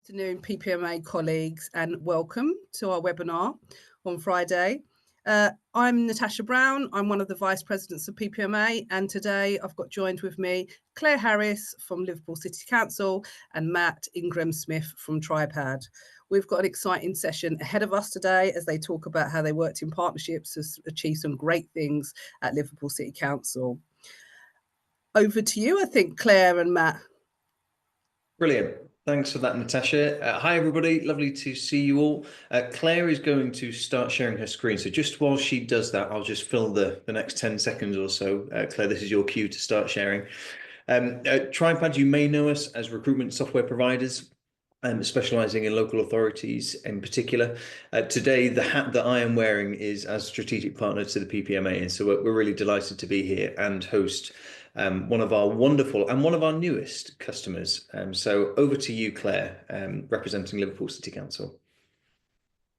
Afternoon, PPMA colleagues, and welcome to our webinar on Friday. I'm Natasha Brown. I'm one of the Vice Presidents of PPMA, and today I've got joined with me Claire Harris from Liverpool City Council and Matt Ingram-Smith from Tribepad. We've got an exciting session ahead of us today as they talk about how they worked in partnerships to achieve some great things at Liverpool City Council. Over to you, I think, Claire and Matt. Brilliant. Thanks for that, Natasha. Hi, everybody. Lovely to see you all. Claire is going to start sharing her screen. So just while she does that, I'll just fill the next 10 seconds or so. Claire, this is your cue to start sharing. Tribepad, you may know us as recruitment software providers, specializing in local authorities in particular. Today, the hat that I am wearing is as strategic partner to the PPMA. And so we're really delighted to be here and host one of our wonderful and one of our newest customers. So over to you, Claire, representing Liverpool City Council.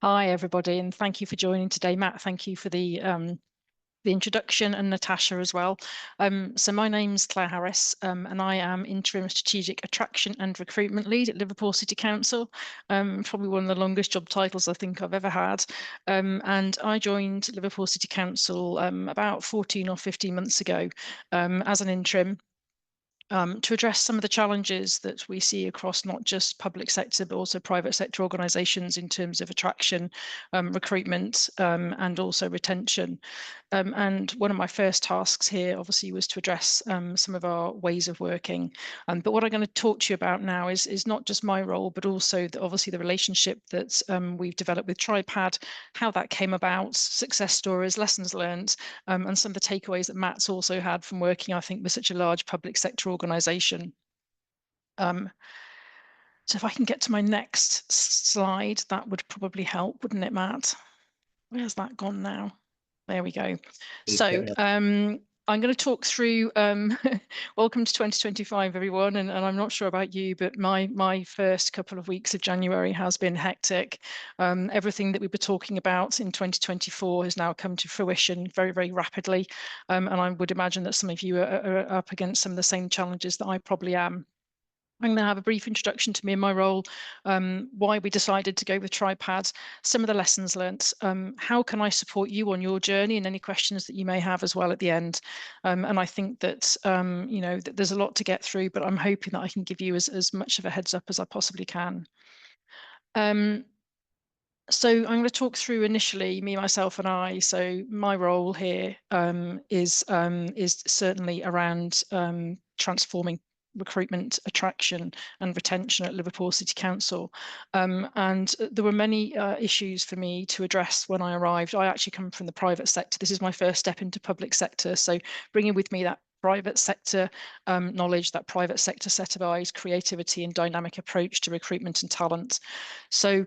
Hi, everybody, and thank you for joining today. Matt, thank you for the introduction, and Natasha as well. So my name's Claire Harris, and I am Interim Strategic Attraction and Recruitment Lead at Liverpool City Council. Probably one of the longest job titles I think I've ever had. And I joined Liverpool City Council about 14 or 15 months ago as an interim. To address some of the challenges that we see across not just public sector, but also private sector organisations in terms of attraction, recruitment, and also retention. And one of my first tasks here, obviously, was to address some of our ways of working. But what I'm going to talk to you about now is not just my role, but also obviously the relationship that we've developed with Tribepad, how that came about, success stories, lessons learned, and some of the takeaways that Matt's also had from working, I think, with such a large public sector organisation. So if I can get to my next slide, that would probably help, wouldn't it, Matt? Where's that gone now? There we go. So I'm going to talk through, welcome to 2025, everyone. And I'm not sure about you, but my first couple of weeks of January has been hectic. Everything that we were talking about in 2024 has now come to fruition very, very rapidly. And I would imagine that some of you are up against some of the same challenges that I probably am. I'm going to have a brief introduction to me and my role, why we decided to go with Tribepad, some of the lessons learnt, how can I support you on your journey, and any questions that you may have as well at the end. And I think that, you know, that there's a lot to get through, but I'm hoping that I can give you as much of a heads up as I possibly can. So I'm going to talk through initially me, myself, and I. So my role here is certainly around transforming recruitment, attraction and retention at Liverpool City Council. And there were many issues for me to address when I arrived. I actually come from the private sector. This is my first step into public sector. So bringing with me that private sector knowledge, that private sector set of eyes, creativity and dynamic approach to recruitment and talent. So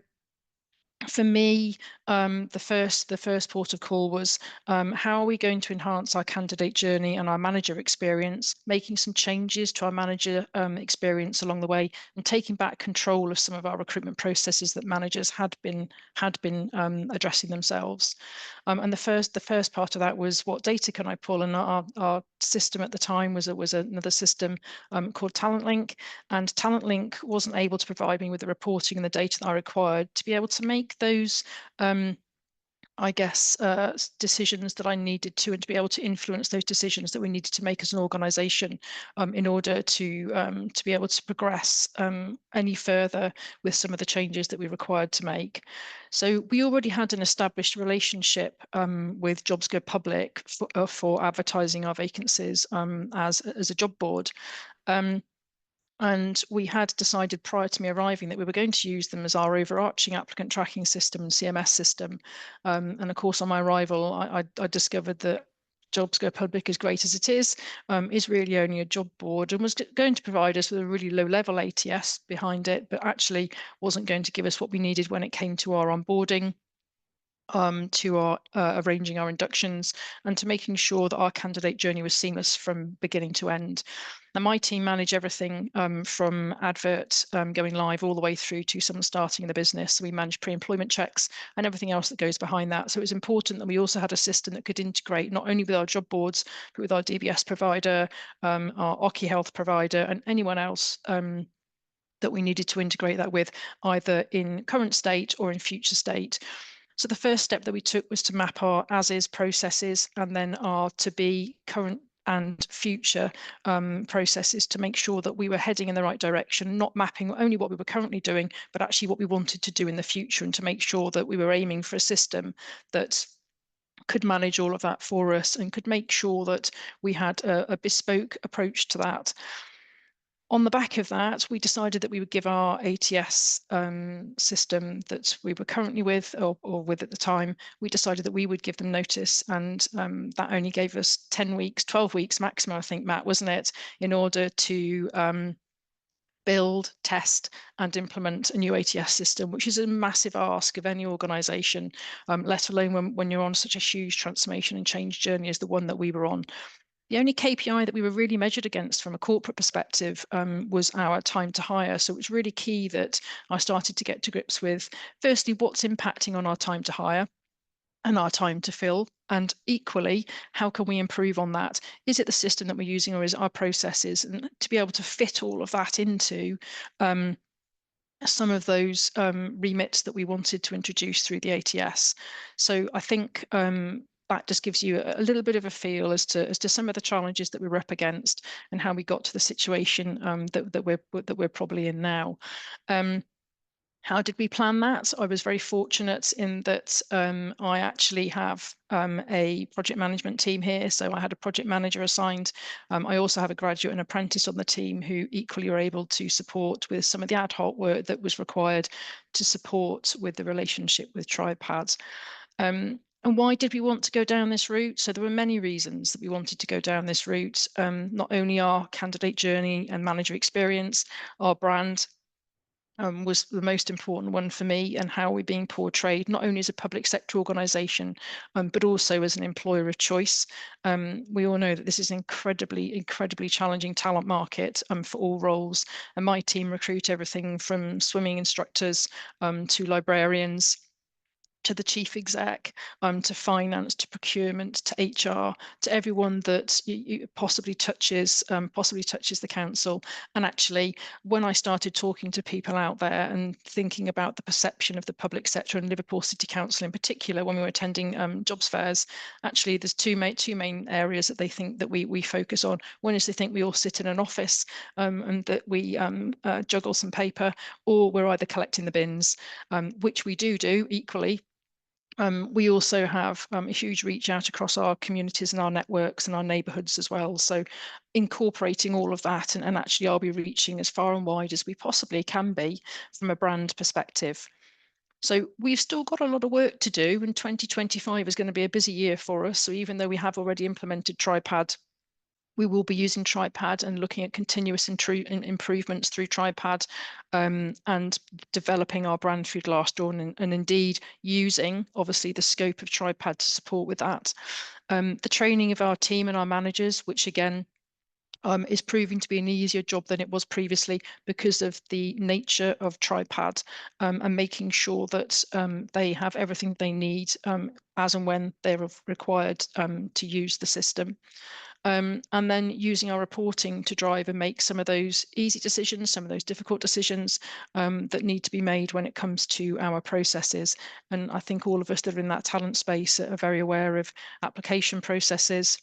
for me, the first port of call was how are we going to enhance our candidate journey and our manager experience, making some changes to our manager experience along the way, and taking back control of some of our recruitment processes that managers had been addressing themselves. And the first part of that was, what data can I pull? And our system at the time was another system called TalentLink, and TalentLink wasn't able to provide me with the reporting and the data that I required to be able to make those I guess decisions that I needed to, and to be able to influence those decisions that we needed to make as an organisation in order to be able to progress any further with some of the changes that we required to make. So we already had an established relationship with Jobs Go Public for advertising our vacancies as a job board. And we had decided prior to me arriving that we were going to use them as our overarching applicant tracking system and CMS system. And of course, on my arrival, I discovered that Jobs Go Public, as great as it is really only a job board, and was going to provide us with a really low level ATS behind it, but actually wasn't going to give us what we needed when it came to our onboarding, to our arranging our inductions, and to making sure that our candidate journey was seamless from beginning to end. And my team manage everything from advert going live all the way through to someone starting in the business. So we manage pre-employment checks and everything else that goes behind that. So it was important that we also had a system that could integrate not only with our job boards, but with our DBS provider, our Occi Health provider, and anyone else that we needed to integrate that with, either in current state or in future state. So the first step that we took was to map our as-is processes and then our to-be, current and future processes, to make sure that we were heading in the right direction, not mapping only what we were currently doing, but actually what we wanted to do in the future, and to make sure that we were aiming for a system that could manage all of that for us and could make sure that we had a bespoke approach to that. On the back of that, we decided that we would give our ATS system that we were currently with, or with at the time, we decided that we would give them notice, and that only gave us 10 weeks, 12 weeks maximum, I think, Matt, wasn't it, in order to build, test and implement a new ATS system, which is a massive ask of any organisation, let alone when you're on such a huge transformation and change journey as the one that we were on. The only KPI that we were really measured against from a corporate perspective was our time to hire. So it was really key that I started to get to grips with, firstly, what's impacting on our time to hire and our time to fill, and equally, how can we improve on that? Is it the system that we're using, or is it our processes? And to be able to fit all of that into some of those remits that we wanted to introduce through the ATS. So I think that just gives you a little bit of a feel as to some of the challenges that we were up against and how we got to the situation that we're probably in now. How did we plan that? I was very fortunate in that I actually have a project management team here. So I had a project manager assigned. I also have a graduate and apprentice on the team who equally were able to support with some of the ad hoc work that was required to support with the relationship with Tribepad. And why did we want to go down this route? So there were many reasons that we wanted to go down this route. Not only our candidate journey and manager experience, our brand, was the most important one for me, and how we're being portrayed, not only as a public sector organisation, but also as an employer of choice. We all know that this is an incredibly challenging talent market for all roles, and my team recruit everything from swimming instructors to librarians, to the chief exec, to finance, to procurement, to HR, to everyone that possibly touches the council. And actually, when I started talking to people out there and thinking about the perception of the public sector and Liverpool City Council in particular, when we were attending jobs fairs, actually there's two main areas that they think that we focus on. One is they think we all sit in an office and that we juggle some paper, or we're either collecting the bins, which we do equally. We also have a huge reach out across our communities and our networks and our neighbourhoods as well. So incorporating all of that, and actually I'll be reaching as far and wide as we possibly can be from a brand perspective. So we've still got a lot of work to do, and 2025 is going to be a busy year for us. So even though we have already implemented Tribepad, we will be using Tribepad and looking at continuous improvements through Tribepad, and developing our brand through Glassdoor, and indeed using, obviously, the scope of Tribepad to support with that. The training of our team and our managers, which again is proving to be an easier job than it was previously because of the nature of Tribepad, and making sure that they have everything they need as and when they're required to use the system. And then using our reporting to drive and make some of those easy decisions, some of those difficult decisions that need to be made when it comes to our processes. And I think all of us that are in that talent space are very aware of application processes,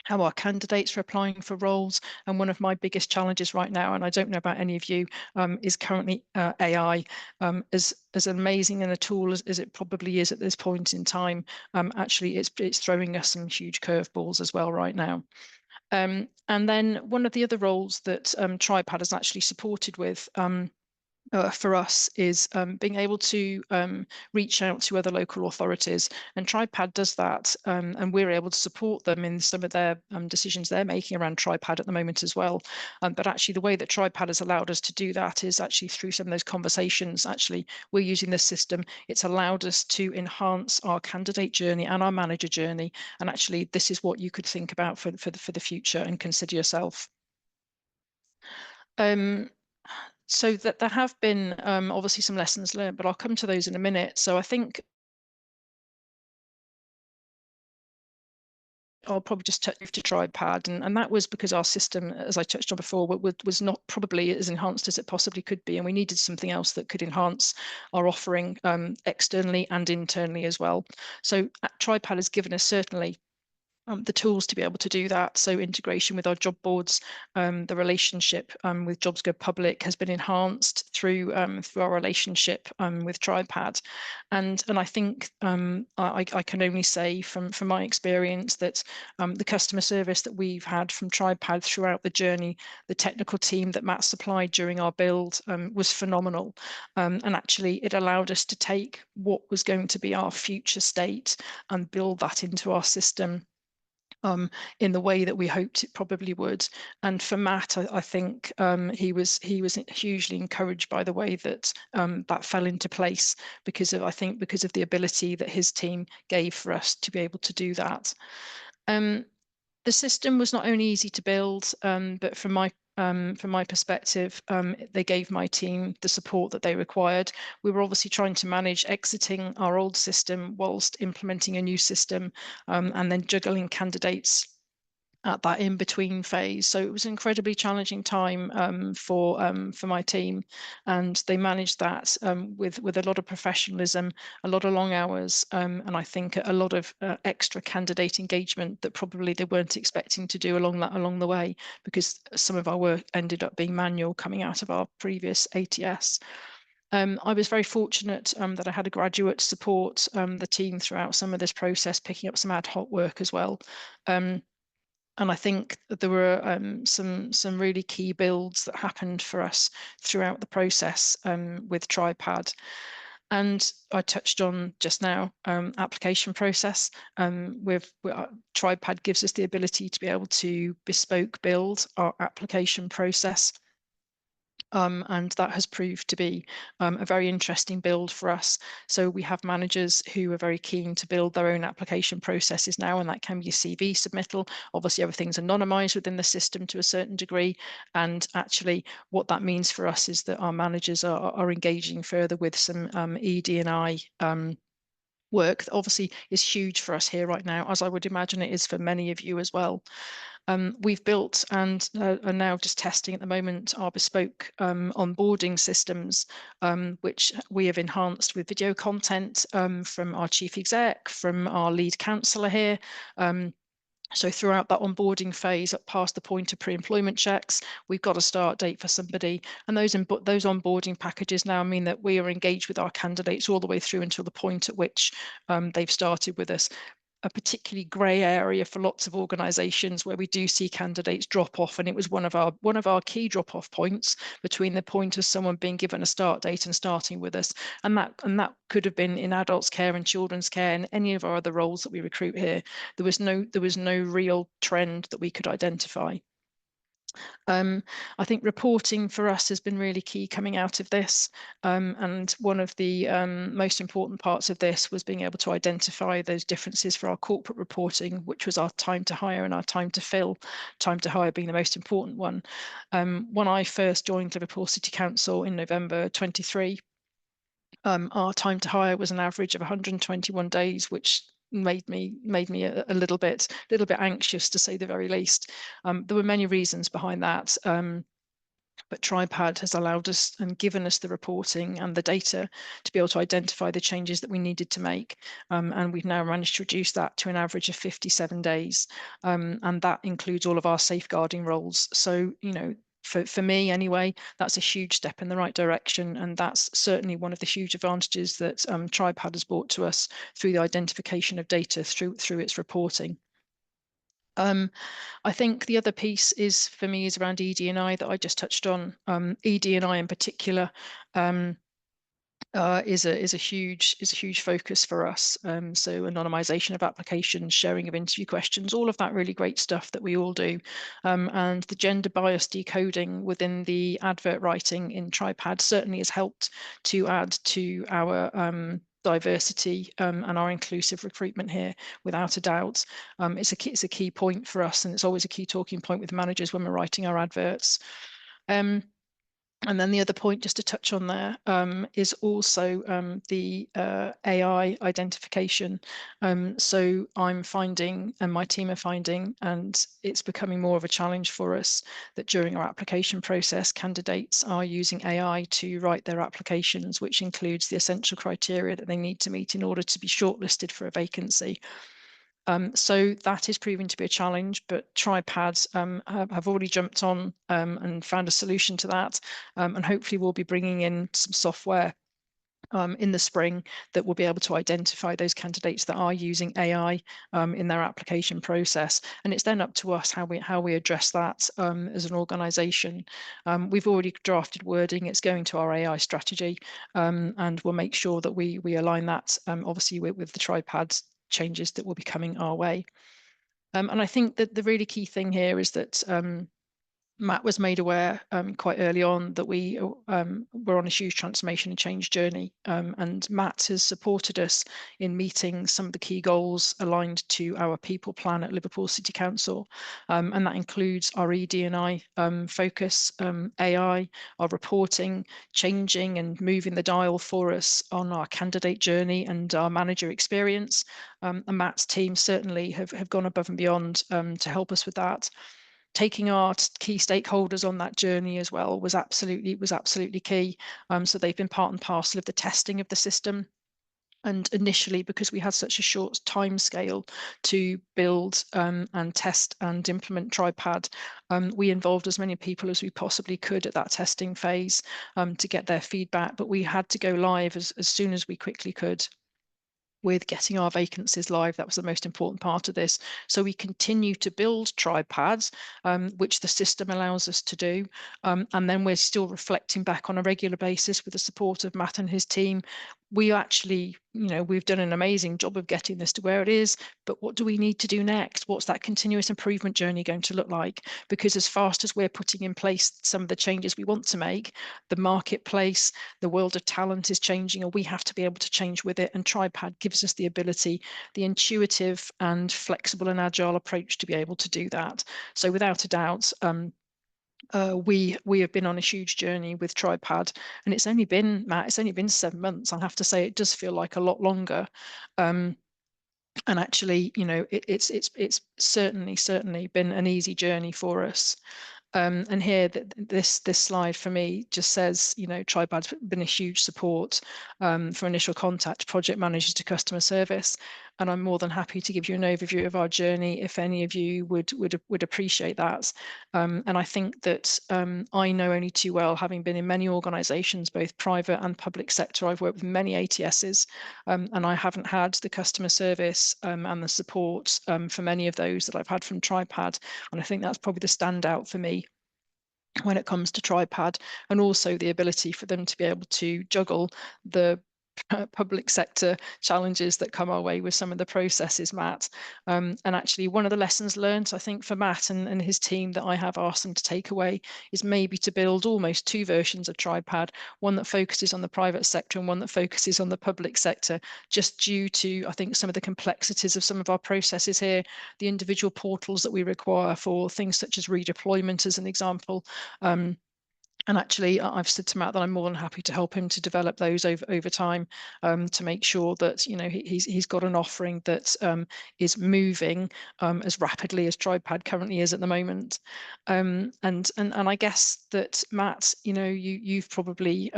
how our candidates are applying for roles. And one of my biggest challenges right now, and I don't know about any of you, is currently AI. As amazing and a tool as it probably is at this point in time, actually it's throwing us some huge curveballs as well right now. And then one of the other roles that Tribepad has actually supported with for us is being able to reach out to other local authorities, and Tribepad does that, and we're able to support them in some of their decisions they're making around Tribepad at the moment as well. But actually the way that Tribepad has allowed us to do that is actually through some of those conversations. Actually, we're using this system. It's allowed us to enhance our candidate journey and our manager journey, and actually this is what you could think about for the future and consider yourself. So that there have been obviously some lessons learned, but I'll come to those in a minute. So I think I'll probably just move to Tribepad, and that was because our system, as I touched on before, was not probably as enhanced as it possibly could be, and we needed something else that could enhance our offering externally and internally as well. So Tribepad has given us certainly the tools to be able to do that. So integration with our job boards, the relationship with Jobs Go Public has been enhanced through our relationship with Tribepad, and I think I can only say from my experience that the customer service that we've had from Tribepad throughout the journey, the technical team that Matt supplied during our build was phenomenal, and actually it allowed us to take what was going to be our future state and build that into our system in the way that we hoped it probably would. And for Matt, I think he was hugely encouraged by the way that that fell into place because of the ability that his team gave for us to be able to do that. The system was not only easy to build, but from my perspective, they gave my team the support that they required. We were obviously trying to manage exiting our old system whilst implementing a new system, and then juggling candidates at that in-between phase. So it was an incredibly challenging time for my team, and they managed that with a lot of professionalism, a lot of long hours, and I think a lot of extra candidate engagement that probably they weren't expecting to do along the way, because some of our work ended up being manual coming out of our previous ATS. I was very fortunate that I had a graduate support the team throughout some of this process, picking up some ad hoc work as well. And I think that there were some really key builds that happened for us throughout the process with Tribepad. And I touched on just now application process. Tribepad gives us the ability to be able to bespoke build our application process. And that has proved to be a very interesting build for us. So we have managers who are very keen to build their own application processes now, and that can be a CV submittal. Obviously, everything's anonymized within the system to a certain degree. And actually, what that means for us is that our managers are engaging further with some ED&I work that obviously is huge for us here right now, as I would imagine it is for many of you as well. We've built and are now just testing at the moment our bespoke onboarding systems, which we have enhanced with video content from our chief exec, from our lead counsellor here. So throughout that onboarding phase, up past the point of pre-employment checks, we've got a start date for somebody, and those onboarding packages now mean that we are engaged with our candidates all the way through until the point at which they've started with us. A particularly grey area for lots of organisations where we do see candidates drop off, and it was one of our key drop-off points between the point of someone being given a start date and starting with us, and that could have been in adults care and children's care and any of our other roles that we recruit here. There was no real trend that we could identify. I think reporting for us has been really key coming out of this, and one of the most important parts of this was being able to identify those differences for our corporate reporting, which was our time to hire and our time to fill, time to hire being the most important one. When I first joined Liverpool City Council in November 23, our time to hire was an average of 121 days, which made me a little bit anxious, to say the very least. There were many reasons behind that, but Tribepad has allowed us and given us the reporting and the data to be able to identify the changes that we needed to make, and we've now managed to reduce that to an average of 57 days, and that includes all of our safeguarding roles. So, you know, for me anyway, that's a huge step in the right direction, and that's certainly one of the huge advantages that Tribepad has brought to us through the identification of data through its reporting. I think the other piece is around ED&I that I just touched on. ED&I in particular is a huge focus for us. So anonymization of applications, sharing of interview questions, all of that really great stuff that we all do, and the gender bias decoding within the advert writing in Tribepad certainly has helped to add to our diversity and our inclusive recruitment here, without a doubt. It's a key point for us, and it's always a key talking point with managers when we're writing our adverts. And then the other point just to touch on there is also the AI identification. So I'm finding, and my team are finding, and it's becoming more of a challenge for us, that during our application process, candidates are using AI to write their applications, which includes the essential criteria that they need to meet in order to be shortlisted for a vacancy. So that is proving to be a challenge, but Tripads have already jumped on and found a solution to that, and hopefully we'll be bringing in some software in the spring that will be able to identify those candidates that are using AI in their application process. And it's then up to us how we address that as an organisation. We've already drafted wording. It's going to our AI strategy, and we'll make sure that we align that obviously with the Tripads changes that will be coming our way. And I think that the really key thing here is that Matt was made aware quite early on that we were on a huge transformation and change journey, and Matt has supported us in meeting some of the key goals aligned to our people plan at Liverpool City Council, and that includes our ED&I focus, AI, our reporting, changing and moving the dial for us on our candidate journey and our manager experience. And Matt's team certainly have gone above and beyond to help us with that. Taking our key stakeholders on that journey as well was absolutely key. So they've been part and parcel of the testing of the system. And initially, because we had such a short time scale to build and test and implement Tribepad, we involved as many people as we possibly could at that testing phase to get their feedback. But we had to go live as soon as we quickly could with getting our vacancies live. That was the most important part of this. So we continue to build Tripads, which the system allows us to do. And then we're still reflecting back on a regular basis with the support of Matt and his team. We actually, we've done an amazing job of getting this to where it is, but what do we need to do next? What's that continuous improvement journey going to look like? Because as fast as we're putting in place some of the changes we want to make, the marketplace, the world of talent is changing, and we have to be able to change with it. And Tribepad gives us the ability, the intuitive and flexible and agile approach to be able to do that. So without a doubt, we have been on a huge journey with Tribepad, and it's only been, Matt, it's only been 7 months. I have to say, it does feel like a lot longer. And actually, it's certainly been an easy journey for us. And here, this slide for me just says, Tripad's been a huge support for initial contact, project managers to customer service. And I'm more than happy to give you an overview of our journey if any of you would appreciate that. And I think that I know only too well, having been in many organisations, both private and public sector. I've worked with many ATSs, and I haven't had the customer service and the support for many of those that I've had from Tribepad. And I think that's probably the standout for me when it comes to Tribepad, and also the ability for them to be able to juggle the public sector challenges that come our way with some of the processes, Matt. And actually, one of the lessons learned, I think, for Matt and his team that I have asked them to take away is maybe to build almost 2 versions of Tribepad, one that focuses on the private sector and one that focuses on the public sector, just due to, I think, some of the complexities of some of our processes here, the individual portals that we require for things such as redeployment, as an example. And actually, I've said to Matt that I'm more than happy to help him to develop those over time, to make sure that he's got an offering that is moving as rapidly as Tribepad currently is at the moment. And I guess that, Matt, you've probably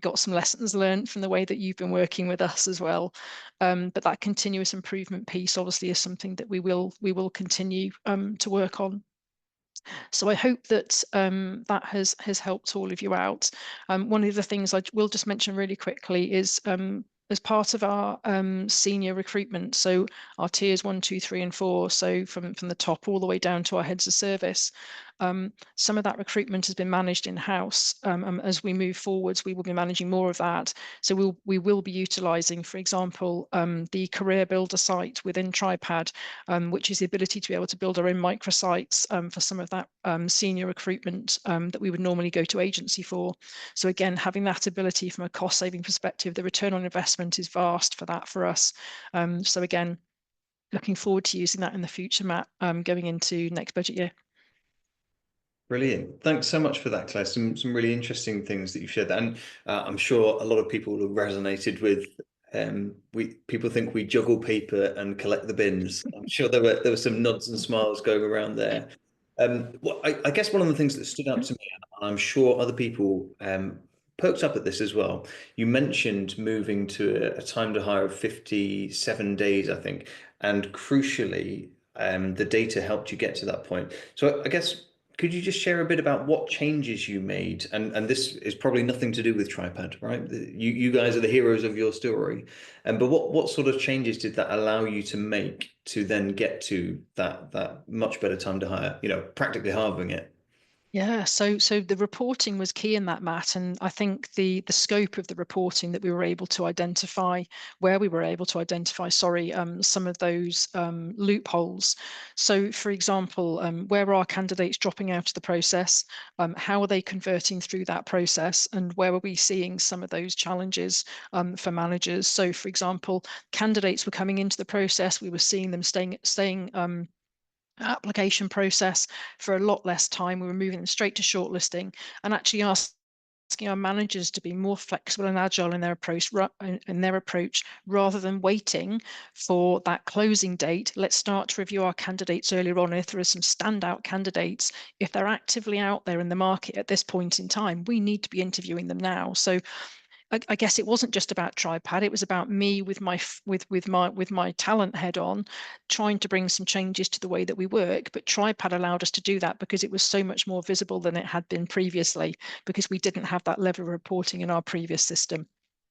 got some lessons learned from the way that you've been working with us as well. But that continuous improvement piece obviously is something that we will continue to work on. So I hope that that has helped all of you out. One of the things I will just mention really quickly is as part of our senior recruitment, so our tiers 1, 2, 3, and 4, so from the top all the way down to our heads of service, some of that recruitment has been managed in-house. As we move forwards, we will be managing more of that. So we will be utilising, for example, the career builder site within Tribepad, which is the ability to be able to build our own microsites for some of that senior recruitment that we would normally go to agency for. So again, having that ability from a cost-saving perspective, the return on investment is vast for that for us. So again, looking forward to using that in the future, Matt, going into next budget year. Brilliant. Thanks so much for that, Claire. Some really interesting things that you've shared. And I'm sure a lot of people have resonated with. People think we juggle paper and collect the bins. I'm sure there were some nods and smiles going around there. Well, I guess one of the things that stood out to me, and I'm sure other people perked up at this as well. You mentioned moving to a time to hire of 57 days, I think, and crucially, the data helped you get to that point. So I guess, could you just share a bit about what changes you made? And this is probably nothing to do with Tribepad, right? You guys are the heroes of your story. But what sort of changes did that allow you to make to then get to that much better time to hire, practically halving it? Yeah, so the reporting was key in that, Matt, and I think the scope of the reporting that we were able to identify, some of those loopholes. So, for example, where are candidates dropping out of the process? How are they converting through that process? And where are we seeing some of those challenges for managers? So, for example, candidates were coming into the process, we were seeing them staying application process for a lot less time. We were moving them straight to shortlisting and actually asking our managers to be more flexible and agile in their approach rather than waiting for that closing date. Let's start to review our candidates earlier on. If there are some standout candidates, if they're actively out there in the market at this point in time, we need to be interviewing them now. So I guess it wasn't just about Tribepad. It was about me with my talent head on, trying to bring some changes to the way that we work. But Tribepad allowed us to do that because it was so much more visible than it had been previously, because we didn't have that level of reporting in our previous system.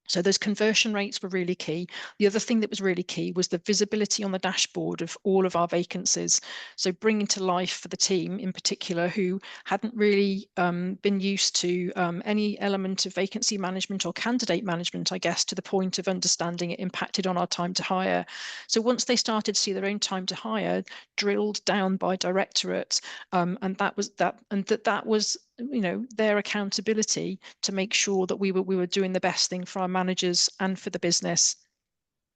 So those conversion rates were really key. The other thing that was really key was the visibility on the dashboard of all of our vacancies. So bringing to life for the team in particular, who hadn't really been used to any element of vacancy management or candidate management, I guess, to the point of understanding it impacted on our time to hire. So once they started to see their own time to hire drilled down by directorate, and that was their accountability to make sure that we were doing the best thing for our managers and for the business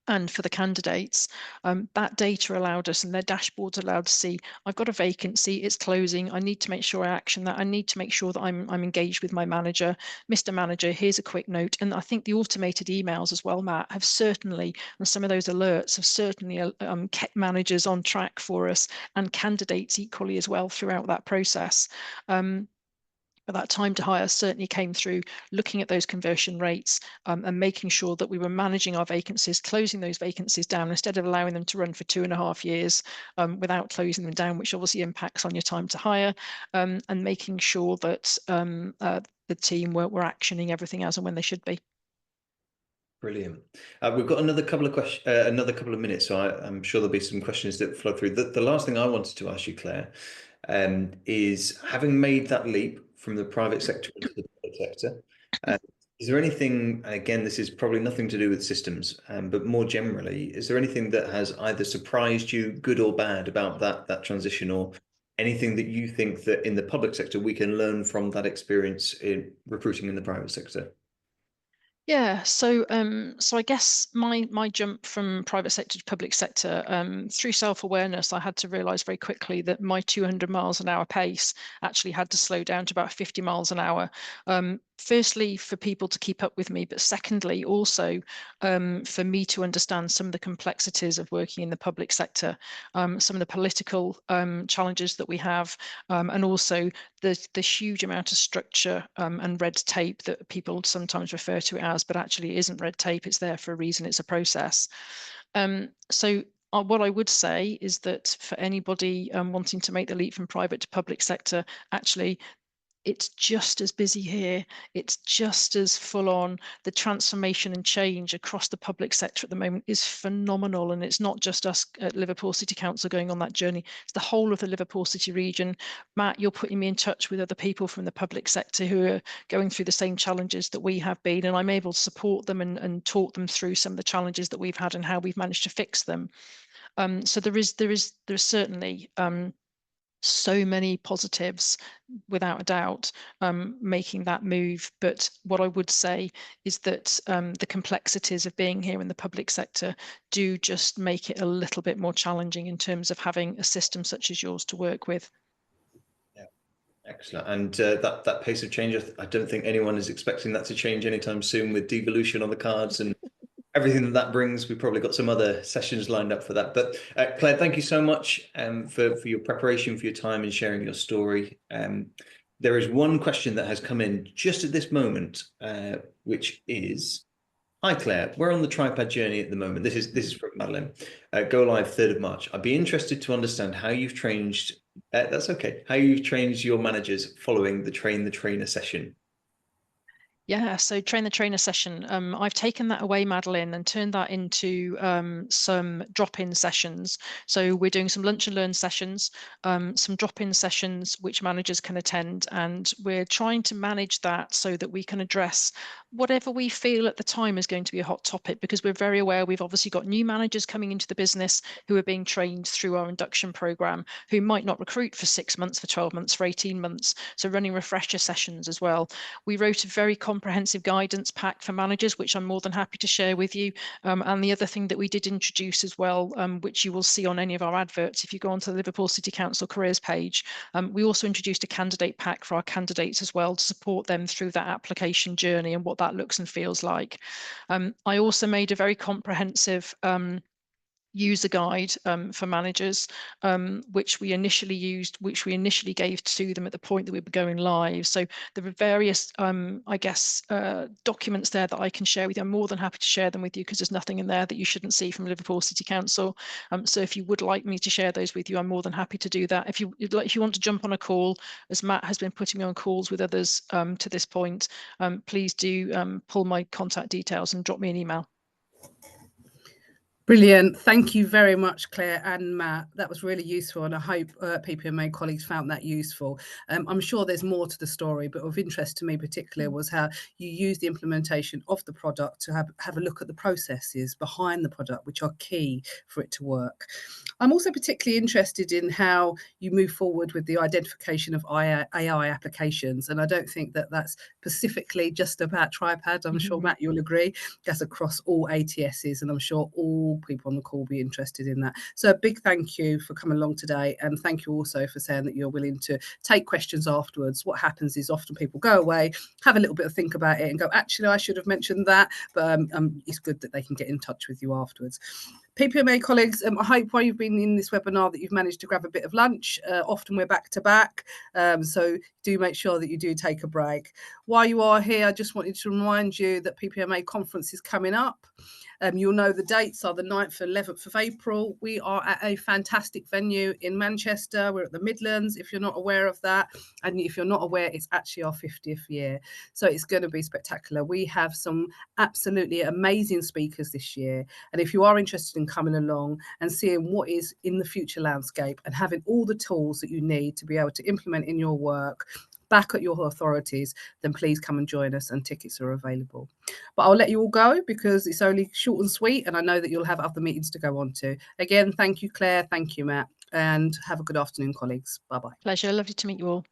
and for the candidates. That data allowed us, and their dashboards allowed to see, I've got a vacancy, it's closing, I need to make sure I action that, I need to make sure that I'm engaged with my manager. Mr. Manager, here's a quick note. And I think the automated emails as well, Matt, have certainly, and some of those alerts have certainly kept managers on track for us, and candidates equally as well throughout that process. But that time to hire certainly came through looking at those conversion rates and making sure that we were managing our vacancies, closing those vacancies down instead of allowing them to run for 2.5 years without closing them down, which obviously impacts on your time to hire, and making sure that the team were actioning everything as and when they should be. Brilliant. We've got another couple of minutes, so I'm sure there'll be some questions that flow through. The last thing I wanted to ask you, Claire, is, having made that leap from the private sector into the public sector, is there anything, and again, this is probably nothing to do with systems, but more generally, is there anything that has either surprised you, good or bad, about that transition, or anything that you think that in the public sector we can learn from that experience in recruiting in the private sector? Yeah, so I guess my jump from private sector to public sector, through self-awareness, I had to realise very quickly that my 200 miles an hour pace actually had to slow down to about 50 miles an hour. Firstly, for people to keep up with me, but secondly, also for me to understand some of the complexities of working in the public sector, some of the political challenges that we have, and also the huge amount of structure and red tape that people sometimes refer to it as, but actually isn't red tape. It's there for a reason. It's a process. What I would say is that for anybody wanting to make the leap from private to public sector, actually, it's just as busy here. It's just as full on. The transformation and change across the public sector at the moment is phenomenal. And it's not just us at Liverpool City Council going on that journey. It's the whole of the Liverpool City region. Matt, you're putting me in touch with other people from the public sector who are going through the same challenges that we have been. And I'm able to support them and talk them through some of the challenges that we've had and how we've managed to fix them. So there's certainly so many positives, without a doubt, making that move. But what I would say is that the complexities of being here in the public sector do just make it a little bit more challenging in terms of having a system such as yours to work with. Yeah. Excellent. And that pace of change, I don't think anyone is expecting that to change anytime soon with devolution on the cards and everything that brings. We've probably got some other sessions lined up for that. But Claire, thank you so much for your preparation, for your time and sharing your story. There is one question that has come in just at this moment, which is, hi Claire, we're on the Tribepad journey at the moment. This is from Madeline. Go live 3rd of March. I'd be interested to understand how you've changed. That's okay. How you've trained your managers following the train the trainer session. Yeah, so train the trainer session. I've taken that away, Madeline, and turned that into some drop-in sessions. So we're doing some lunch and learn sessions, some drop-in sessions which managers can attend, and we're trying to manage that so that we can address whatever we feel at the time is going to be a hot topic, because we're very aware we've obviously got new managers coming into the business who are being trained through our induction program, who might not recruit for 6 months, for 12 months, for 18 months. So running refresher sessions as well. We wrote a very comprehensive guidance pack for managers, which I'm more than happy to share with you. And the other thing that we did introduce as well, which you will see on any of our adverts, if you go onto the Liverpool City Council careers page, we also introduced a candidate pack for our candidates as well to support them through that application journey and what that looks and feels like. I also made a very comprehensive user guide for managers, which we initially gave to them at the point that we were going live. So there are various, I guess, documents there that I can share with you. I'm more than happy to share them with you because there's nothing in there that you shouldn't see from Liverpool City Council. So if you would like me to share those with you, I'm more than happy to do that. If you want to jump on a call, as Matt has been putting me on calls with others to this point, please do pull my contact details and drop me an email. Brilliant. Thank you very much, Claire and Matt. That was really useful, and I hope PPMA colleagues found that useful. I'm sure there's more to the story, but of interest to me particularly was how you use the implementation of the product to have a look at the processes behind the product, which are key for it to work. I'm also particularly interested in how you move forward with the identification of AI applications, and I don't think that that's specifically just about Tribepad. I'm sure, Matt, you'll agree. That's across all ATSs, and I'm sure all people on the call will be interested in that. So a big thank you for coming along today, and thank you also for saying that you're willing to take questions afterwards. What happens is often people go away, have a little bit of think about it and go, actually, I should have mentioned that, but it's good that they can get in touch with you afterwards. PPMA colleagues, I hope while you've been in this webinar that you've managed to grab a bit of lunch. Often we're back to back, so do make sure that you do take a break. While you are here, I just wanted to remind you that PPMA conference is coming up. You'll know the dates are the 9th and 11th of April. We are at a fantastic venue in Manchester. We're at the Midlands, if you're not aware of that. And if you're not aware, it's actually our 50th year. So it's going to be spectacular. We have some absolutely amazing speakers this year. And if you are interested in coming along and seeing what is in the future landscape and having all the tools that you need to be able to implement in your work, back at your authorities, then please come and join us, and tickets are available. But I'll let you all go because it's only short and sweet, and I know that you'll have other meetings to go on to. Again, thank you, Claire. Thank you, Matt. And have a good afternoon, colleagues. Bye-bye. Pleasure. Lovely to meet you all.